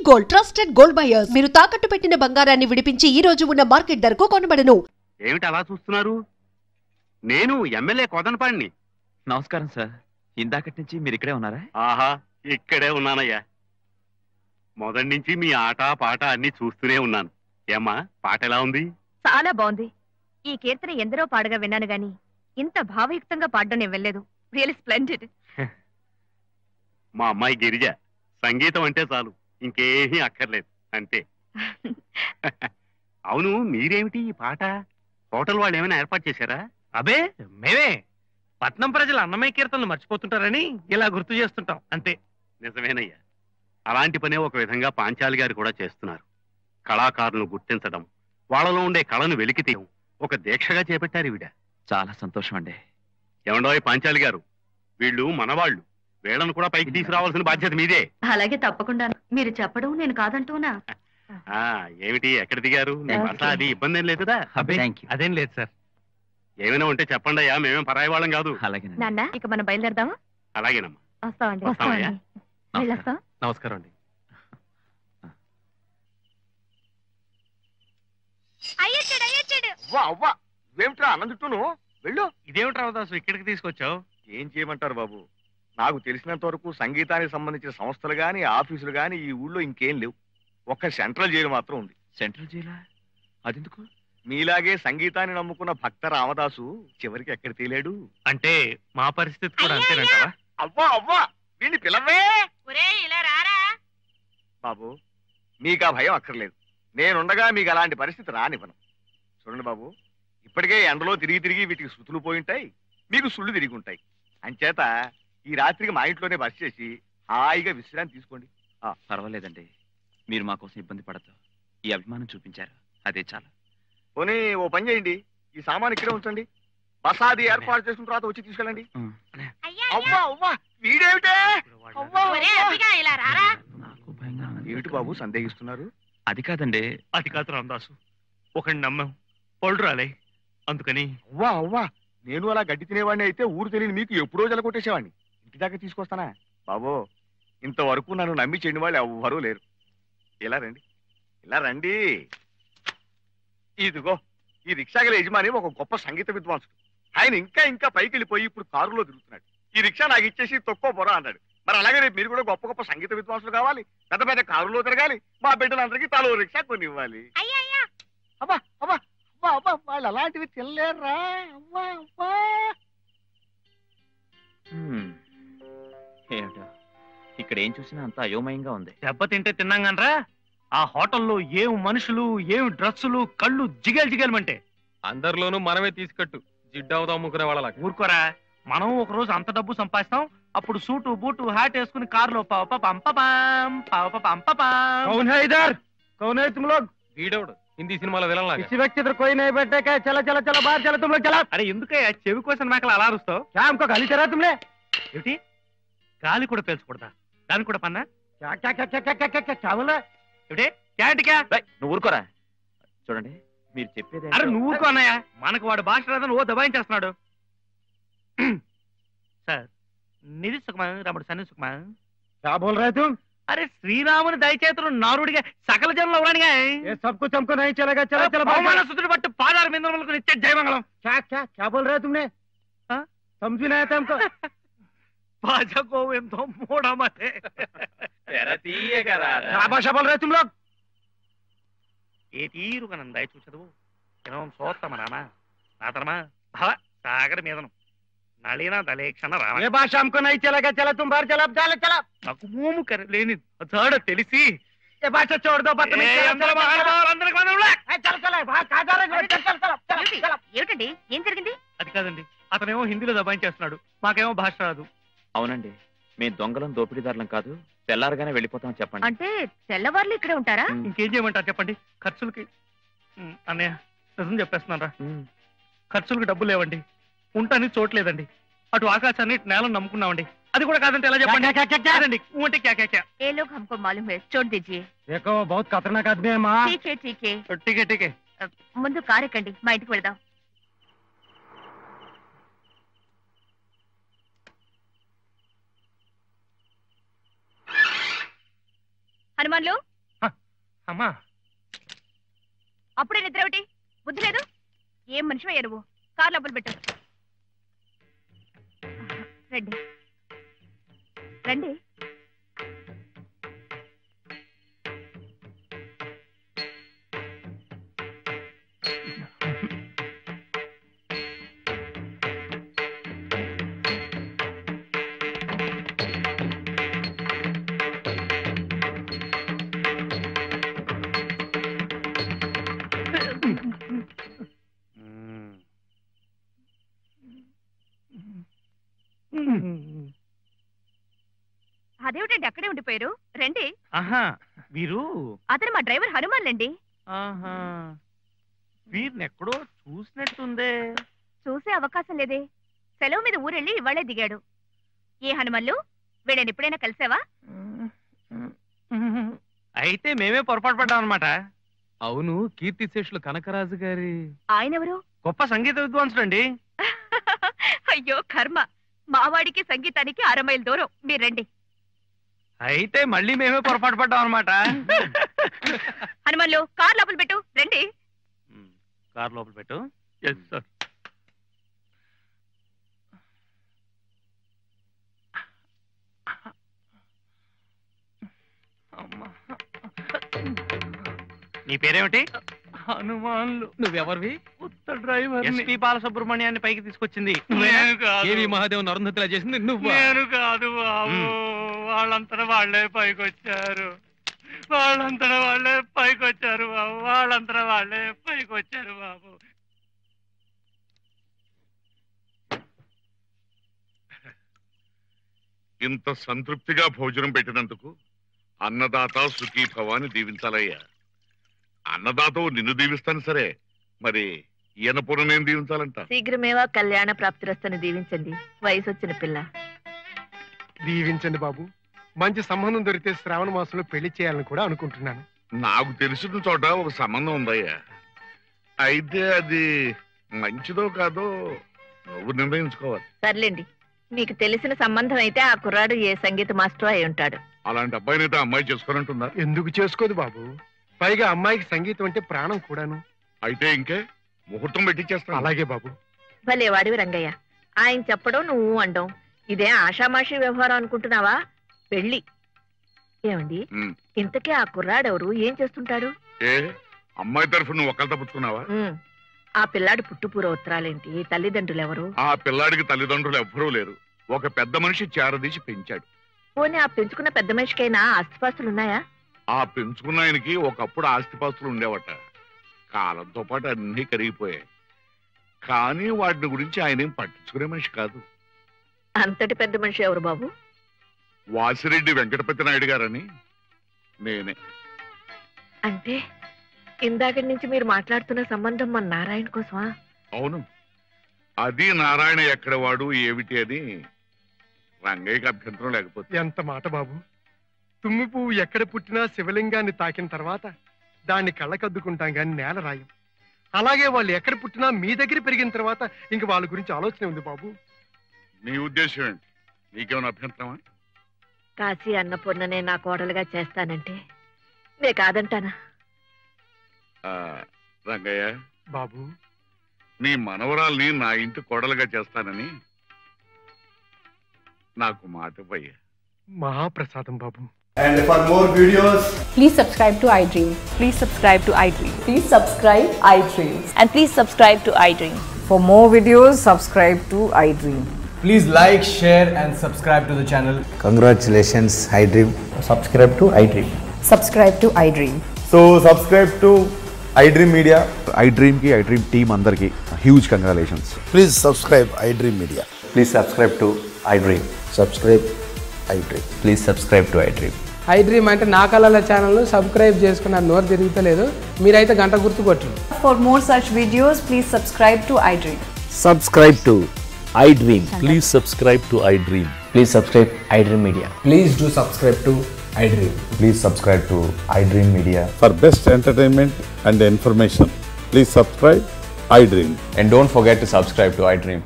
Gold trusted gold buyers. మీరు తాకట్టు పెట్టిన బంగారాన్ని విడిపించి ఈ రోజు ఉన్న మార్కెట్ ధరకు కొనబడను. ఏమిటి అలా చూస్తున్నారు? నేను ఎమ్మెల్యే కోదనపాడిని. నమస్కారం సార్. ఇందాకటి నుంచి మీరు ఇక్కడే ఉన్నారా? ఆహా, ఇక్కడే ఉన్నానయ్యా. మొదటి నుంచి మీ ఆట పాట అన్ని చూస్తూనే ఉన్నాను. ఏమ్మా, పాట ఎలా ఉంది? చాలా బాగుంది. ఈ కీర్తన ఎందరో పాడగా విన్నాను గాని ఇంత భావయుక్తంగా పాడడం నేను వెళ్ళలేదు. Really splendid. మా అమ్మాయి గిరిజ సంగీతం అంటే చాలు, ఇంకేమీ అక్కర్లేదు అంతే. అవును, మీరేమిటి ఈ పాట హోటల్ వాళ్ళు ఏమైనా ఏర్పాటు చేశారా? అబే, మేమే పట్నం ప్రజలు అన్నమయ్య కీర్తనలు మర్చిపోతుంటారని ఇలా గుర్తు చేస్తుంటాం అంతే. నిజమేనయ్యా, అలాంటి పనే ఒక విధంగా పాంచాలి గారు కూడా చేస్తున్నారు. కళాకారులను గుర్తించడం, వాళ్ళలో ఉండే కళను వెలికితీయడం ఒక దీక్షగా చేపట్టారు ఈవిడ. చాలా సంతోషం అండి. ఏమండోయ్ పాంచాలి గారు, వీళ్ళు మనవాళ్ళు, వీళ్ళను కూడా పైకి తీసుకురావాల్సిన బాధ్యత మీదే. అలాగే తప్పకుండా. మీరు చెప్పడం నేను కాదంటూనా? ఏమిటి, ఎక్కడ దిగారు? అది ఇబ్బంది ఏం లేదు కదా? అదేం లేదు సార్. ఏమైనా ఉంటే చెప్పండి అయ్యా, మేమేం పరాయి వాళ్ళం కాదు. అలాగే నాన్న, ఇక మనం బయలుదేరదామా? అలాగేనమ్మా. వస్తామండి. వస్తామయ్యా. వెళ్ళొస్తాం. నమస్కారం అండి. అవ్వా, ఇవేమిట్రా అన్నందుట్టును? వెళ్ళు. ఇదేమిటి రావదాసు ఇక్కడికి తీసుకొచ్చావు? ఏం చేయమంటారు బాబు, నాకు తెలిసినంత వరకు సంగీతానికి సంబంధించిన సంస్థలు గాని ఆఫీసులు గాని ఈ ఊళ్ళో ఇంకేం లేవు. ఒక్క సెంట్రల్ జైలు మాత్రం ఉంది. సెంట్రల్ జైలా? అదెందుకు? మీలాగే సంగీతాన్ని నమ్ముకున్న భక్త రామదాసు చివరికి ఎక్కడ తేలాడు. అంటే మా పరిస్థితి కూడా అంతేనంటావా? అవ్వా వీడిని పిలవే. బాబు, మీకు ఆ భయం అక్కర్లేదు. నేనుండగా మీకు అలాంటి పరిస్థితి రానివ్వను. చూడండి బాబు, ఇప్పటికే ఎండలో తిరిగి తిరిగి వీటికి శృతులు పోయింటాయి, మీకు సుళ్ళు తిరిగి ఉంటాయి. అంచేత ఈ రాత్రికి మా ఇంట్లోనే బస చేసి హాయిగా విశ్రాంతి తీసుకోండి. పర్వాలేదండి, మీరు మా కోసం ఇబ్బంది పడద్దు. ఈ అభిమానం చూపించారు, అదే చాలా. పోనీ ఓ పని చేయండి, ఈ సామాన్ ఇక్కడే ఉంచండి. బసాది ఏర్పాటు చేసుకున్న తర్వాత వచ్చి తీసుకెళ్ళండి. అవ్వా వీడేమిటే? ఏమిటి బాబు సందేహిస్తున్నారు? అది కాదండి. అది కాదు రామదాసు, ఒకటి నమ్మాం, పళ్ళు రాలే, అందుకని. అవ్వా నేను అలా గడ్డి తినేవాడిని అయితే ఊరు తెలియని మీకు ఎప్పుడో జలకొట్టేసేవాడిని. ఇంటి దాకా తీసుకొస్తానా? బాబు, ఇంతవరకు నన్ను నమ్మి చెండి వాళ్ళు ఎవ్వరూ లేరు. ఇలా రండి. ఇదిగో, ఈ రిక్షాగల యజమాని ఒక గొప్ప సంగీత విద్వాంసుడు. ఆయన ఇంకా పైకి వెళ్ళిపోయి ఇప్పుడు కారులో తిరుగుతున్నాడు. ఈ రిక్షా నాకు ఇచ్చేసి తక్కువ పొర అన్నాడు. మరి అలాగే రేపు మీరు కూడా గొప్ప సంగీత విద్వాంసులు కావాలి, పెద్ద పెద్ద కారులో తిరగాలి, మా బిడ్డలందరికీ తలో రిక్షా కొని ఇవ్వాలి. అబ్బా వాళ్ళు అలాంటివి తినలేరురా. ఏమిటో ఇక్కడ ఏం చూసినా అంత అయోమయంగా ఉంది. దెబ్బతింటే తిన్నాం గనరా, ఆ హోటల్లో ఏం మనుషులు, ఏం డ్రస్సులు, కళ్ళు జిగేల్మంటే. అందరిలోనూ మనమే తీసుకట్టు, జిడ్డవుదాం అమ్ముకునే వాళ్ళ. ఊరుకోరా, మనం ఒక రోజు అంత డబ్బు సంపాదిస్తాం, అప్పుడు సూటు బూటు హ్యాట్ వేసుకుని కారులో వీడవుడు హిందీ సినిమాలో విలన్ లాగా. అరే ఎందుకయ్యా చెవి కోసం మేకలు అలా అరుస్తావు? ఏమిటి, గాలి కూడా పేల్చకూడదా? దానికి కూడా పన్నా? నువ్వు ఊరుకోరా. చూడండి, మీరు చెప్పేది. అరే నువ్వు ఊరుకో అన్నయ్య, మనకు వాడు భాష రాదని ఓ దబాయించేస్తున్నాడు. సార్, నిధి సుఖమా, రాముడు సన్ని సుఖమా? అరే శ్రీరాముని దయచేతులు నారుడిగా సకల జనులు అవరానిగా సుతుడు పట్టు పాదాల మీద నిత్య జయమంగళం. ఎంతో మూడమతే ఏ తీరుగా నన్ను దయచూ చదువు సోత్తమ రామా నాతరమా భవ సాగర మీదను నళిన దలేక్షణ రామ. నాకు మోము లేని జాడ తెలిసి ఏమిటండి, ఏం జరిగింది? అది కాదండి, అతనేమో హిందీలో దబాయించేస్తున్నాడు, మాకేమో భాష రాదు. అవునండి, మేము దొంగలం దోపిడీదారులం కాదు, తెల్లారగానే వెళ్ళిపోతాం. చెప్పండి. అంటే తెల్లవార్లు ఇక్కడే ఉంటారా? ఇంకేం చేయమంటారు చెప్పండి? ఖర్చులకి. అన్నయ్య నిజం చెప్పేస్తున్నారా, ఖర్చులకు డబ్బులు లేవండి, ఉంటాని చోట్లేదండి, అటు ఆకాశాన్ని నేలను నమ్ముకున్నామండి. అది కూడా కాదంటే ఎలా చెప్పండి? ఏ లోग हमको मालूम है, छोड़ दीजिए. देखो बहुत खतरनाक आदमी है माँ. ठीक है. ముందు కారు ఎక్కండి, మా ఇంటికి వెళ్దాం. హనుమాన్లు అమ్మా అప్పుడే నిద్ర ఒకటి బుద్ధి లేదు. ఏం మనిషి అయ్యా నువ్వు? కార్ లోపల పెట్టు. రండి రండి. అదేమిటండి అక్కడే ఉండిపోయారు? రండి. ఆహా వీరు అతను మా డ్రైవర్ హనుమాన్లండి. ఆహా వీరిని ఎక్కడో చూసినట్టుందే. చూసే అవకాశం లేదే. సెలవు మీద ఊరెళ్ళి ఇవాళే దిగాడు. ఏ హనుమల్లు, వీడని ఎప్పుడైనా కలిసావా? అయితే మేమే పొరపాటు పడ్డాం అనమాట. అవును, కీర్తిశేషులు కనకరాజు గారి ఆయనెవరు? గొప్ప సంగీత విద్వాంసుడు అండి. అయ్యో కర్మ, మావాడికి సంగీతానికి 6 మైలు దూరం. మీరు రండి. అయితే మళ్ళీ మేమే పొరపాటు పడ్డాం అనమాట. హనుమల్లు కార్ లోపల పెట్టు. రండి. కార్ లోపల పెట్టు. Yes sir. నీ పేరేమిటి? హనుమాన్లు. నువ్వెవరివి? ఉత్త డ్రైవర్. ఎస్పీ బాలసుబ్రహ్మణ్యాన్ని పైకి తీసుకొచ్చింది కేవి మహాదేవ్ అరుంధతిలా చేసింది నువ్వు? నేను కాదు బాబు. వాళ్ళంతా వాళ్ళే పైకి వచ్చారు. వాళ్ళంతా వాళ్ళే పైకి వచ్చారు బాబు. వాళ్ళంతా వాళ్ళే పైకి వచ్చారు బాబు. ఇంత సంతృప్తిగా భోజనం పెట్టినందుకు అన్నదాత సుఖీ భవాని దీవించాలయ్యా. అన్నదాతవు నిన్ను దీవిస్తాను సరే, మరి ఈయన పూర్ణ నేను దీవించాలంట. శీఘ్రమేవా కళ్యాణ ప్రాప్తిరస్తని దీవించండి. వయసు వచ్చిన పిల్ల. దీవించండి బాబు. మంచి సంబంధం దొరికితే శ్రావణ మాసంలో పెళ్లి చేయాలని కూడా అనుకుంటున్నాను. నాకు తెలిసిన చోట ఒక సంబంధం ఉందయ్యా. అయితే అది మంచిదో కాదో నువ్వు నిర్ణయించుకోవాలి. సర్లేండి, మీకు తెలిసిన సంబంధం అయితే ఆ కుర్రాడు ఏ సంగీత మాస్టర్ అయి ఉంటాడు. అలాంటి అబ్బాయినైతే అమ్మాయి చేసుకోనంటుందా? ఎందుకు చేసుకోదు బాబు? పైగా అమ్మాయికి సంగీతం అంటే ప్రాణం కూడాను. అయితే ఇంకే ముహూర్తం పెట్టించేస్తాను. అలాగే బాబు. భలే వాడివి రంగయ్య. ఆయన చెప్పడం నువ్వు అండం ఇదే ఆషామాషి వ్యవహారం అనుకుంటున్నావా? పెళ్లి ఏమండి? ఇంతకీ ఆ కుర్రాడెవరు? ఏం చేస్తుంటాడు? ఏ అమ్మాయి తరఫు నువ్వు ఒకళ్ళ తప్పుకున్నావా? ఆ పిల్లాడి పుట్టుపూర్వ ఉత్తరాలేంటి? తల్లిదండ్రులు ఎవరు? ఆ పిల్లాడికి తల్లిదండ్రులు ఎవ్వరూ లేరు. ఒక పెద్ద మనిషి చేరదీసి పెంచాడు. పోనీ ఆ పెంచుకున్న పెద్ద మనిషికైనా ఆస్తిపాస్తులున్నాయా? ఆ పెంచుకున్న ఆయనకి ఒకప్పుడు ఆస్తిపాస్తులు ఉండేవట. కాలంతో పాటు అన్నీ కరిగిపోయాయి. కానీ వాటిని గురించి ఆయనేం పట్టించుకునే మనిషి కాదు. అంతటి పెద్ద మనిషి ఎవరు బాబు? వాసిరెడ్డి వెంకటపతి నాయుడు గారని. నేనే. అంటే ఇందాక నుంచి మీరు మాట్లాడుతున్న సంబంధం మన నారాయణ కోసమా? అవును. అది నారాయణ ఎక్కడ వాడు ఏమిటి అని రంగయ్యకి అభ్యంతరం లేకపోతే. ఎంత మాట బాబు. తుమ్మి పువ్వు ఎక్కడ పుట్టినా శివలింగాన్ని తాకిన తర్వాత దాన్ని కళ్ళకద్దుకుంటాం గాని నేల రాయం. అలాగే వాళ్ళు ఎక్కడ పుట్టినా మీ దగ్గర పెరిగిన తర్వాత ఇంక వాళ్ళ గురించి ఆలోచన ఉంది బాబు. నీ ఉద్దేశం ఏంటి? నీకేమైనా అభ్యంతరమా? కాశీ అన్నపూర్ణనే నా కోడలుగా చేస్తానంటే నే కాదంటానా? రంగయ్య బాబు, నీ మనవరాల్ని నా ఇంటి కోడలుగా చేస్తానని నాకు మాట పోయ్యా. మహాప్రసాదం బాబు. And for more videos, please subscribe to iDream. Please subscribe to iDream. Please subscribe iDream. And please subscribe to iDream. For more videos, subscribe to iDream. please like, share and subscribe to the channel. Congratulations, iDream. Subscribe to iDream. Subscribe to iDream. So subscribe to iDream Media. iDream ki iDream team andarki huge congratulations. Please subscribe iDream Media. Please subscribe to iDream. Subscribe iDream. Please subscribe to iDream. iDream అంటే నా కళల channel subscribe చేసుకున్న నోరు తిరుగుతలేదు. మీరైతే గంట గుర్తు కొట్టండి. For more such videos, please subscribe to iDream. Subscribe to iDream. Please subscribe to iDream. Please subscribe iDream Media. Please do subscribe to iDream. Please subscribe to iDream Media. For best entertainment and information, please subscribe iDream. And don't forget to subscribe to iDream.